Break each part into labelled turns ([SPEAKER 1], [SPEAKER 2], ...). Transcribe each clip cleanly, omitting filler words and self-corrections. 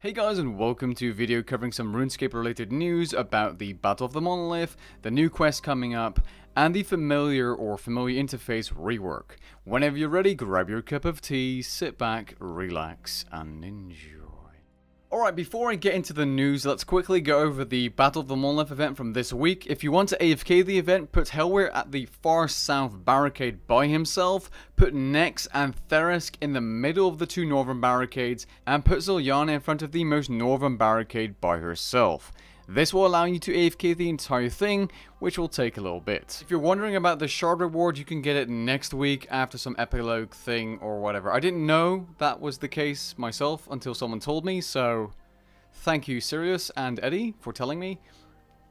[SPEAKER 1] Hey guys, and welcome to a video covering some RuneScape related news about the Battle of the Monolith, the new quest coming up, and the familiar interface rework. Whenever you're ready, grab your cup of tea, sit back, relax, and enjoy. Alright, before I get into the news, let's quickly go over the Battle of the Monolith event from this week. If you want to AFK the event, put Hellware at the far south barricade by himself, put Nex and Therisk in the middle of the two northern barricades, and put Zilyana in front of the most northern barricade by herself. This will allow you to AFK the entire thing, which will take a little bit. If you're wondering about the shard reward, you can get it next week after some epilogue thing or whatever. I didn't know that was the case myself until someone told me, so thank you Sirius and Eddie for telling me.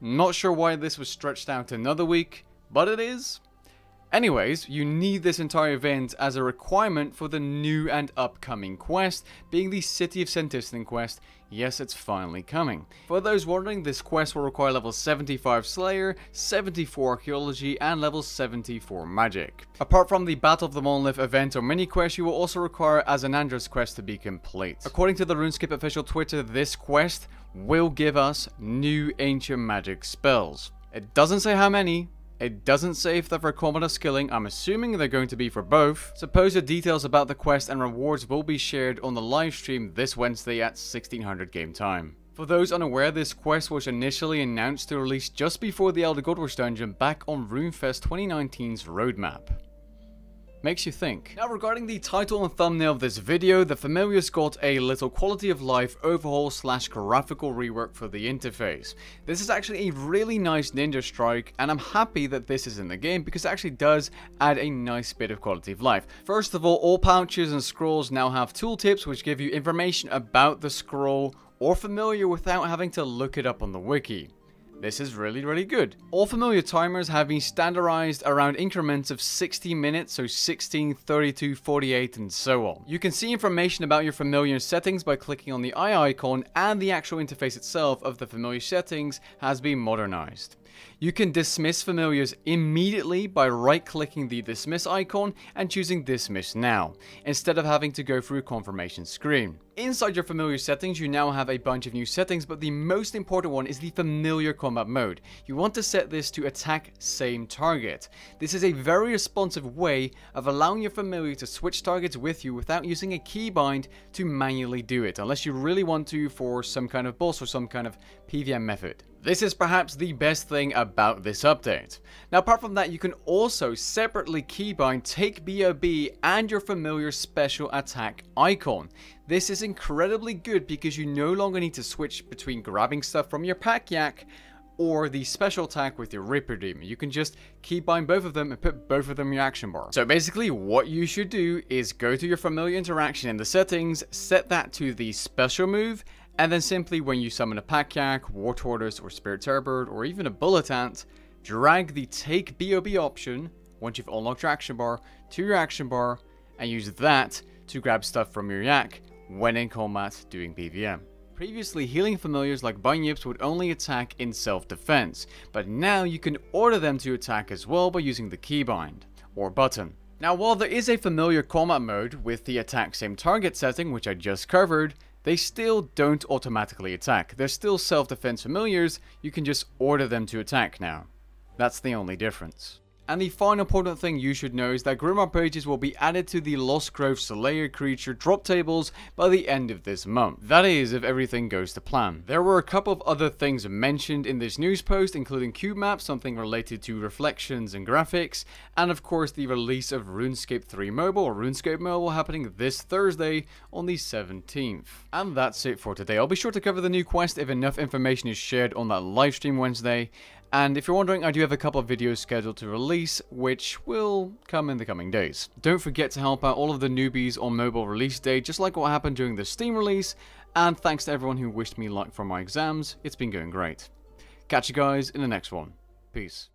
[SPEAKER 1] Not sure why this was stretched out another week, but it is. Anyways, you need this entire event as a requirement for the new and upcoming quest, being the City of Senntisten quest. Yes, it's finally coming. For those wondering, this quest will require level 75 Slayer, 74 Archaeology, and level 74 Magic. Apart from the Battle of the Monolith event or mini quest, you will also require Azzanadra's quest to be complete. According to the RuneScape official Twitter, this quest will give us new ancient magic spells. It doesn't say how many. It doesn't say if they're for combat or skilling. I'm assuming they're going to be for both. Supposed details about the quest and rewards will be shared on the live stream this Wednesday at 1600 game time. For those unaware, this quest was initially announced to release just before the Elder Godrush dungeon back on RuneFest 2019's roadmap. Makes you think. Now, regarding the title and thumbnail of this video, the Familiars got a little quality of life overhaul / graphical rework for the interface. This is actually a really nice ninja strike, and I'm happy that this is in the game because it actually does add a nice bit of quality of life. First of all pouches and scrolls now have tooltips which give you information about the scroll or familiar without having to look it up on the wiki. This is really good. All familiar timers have been standardized around increments of 60 minutes, so 16, 32, 48, and so on. You can see information about your familiar settings by clicking on the eye icon, and the actual interface itself of the familiar settings has been modernized. You can dismiss familiars immediately by right-clicking the dismiss icon and choosing dismiss now, instead of having to go through a confirmation screen. Inside your familiar settings, you now have a bunch of new settings, but the most important one is the familiar combat mode. You want to set this to attack same target. This is a very responsive way of allowing your familiar to switch targets with you without using a keybind to manually do it, unless you really want to for some kind of boss or some kind of PvM method. This is perhaps the best thing about this update. Now, apart from that, you can also separately keybind Take BOB and your familiar special attack icon. This is incredibly good because you no longer need to switch between grabbing stuff from your pack yak or the special attack with your Ripper Demon. You can just keybind both of them and put both of them in your action bar. So basically what you should do is go to your familiar interaction in the settings, set that to the special move, and then simply when you summon a pack yak, War Tortoise, or Spirit Terrorbird, or even a Bullet Ant, drag the Take BOB option, once you've unlocked your action bar, to your action bar, and use that to grab stuff from your yak when in combat doing PvM. Previously, healing familiars like Bunyips would only attack in self-defense, but now you can order them to attack as well by using the keybind, or button. Now, while there is a familiar combat mode with the attack same target setting, which I just covered, they still don't automatically attack. They're still self-defense familiars, you can just order them to attack now. That's the only difference. And the final important thing you should know is that Grimoire pages will be added to the Lost Grove Slayer creature drop tables by the end of this month. That is, if everything goes to plan. There were a couple of other things mentioned in this news post, including cube maps, something related to reflections and graphics, and of course the release of RuneScape 3 Mobile, or RuneScape Mobile, happening this Thursday on the 17th. And that's it for today. I'll be sure to cover the new quest if enough information is shared on that livestream Wednesday. And if you're wondering, I do have a couple of videos scheduled to release, which will come in the coming days. Don't forget to help out all of the newbies on mobile release day, just like what happened during the Steam release, and thanks to everyone who wished me luck for my exams. It's been going great. Catch you guys in the next one. Peace.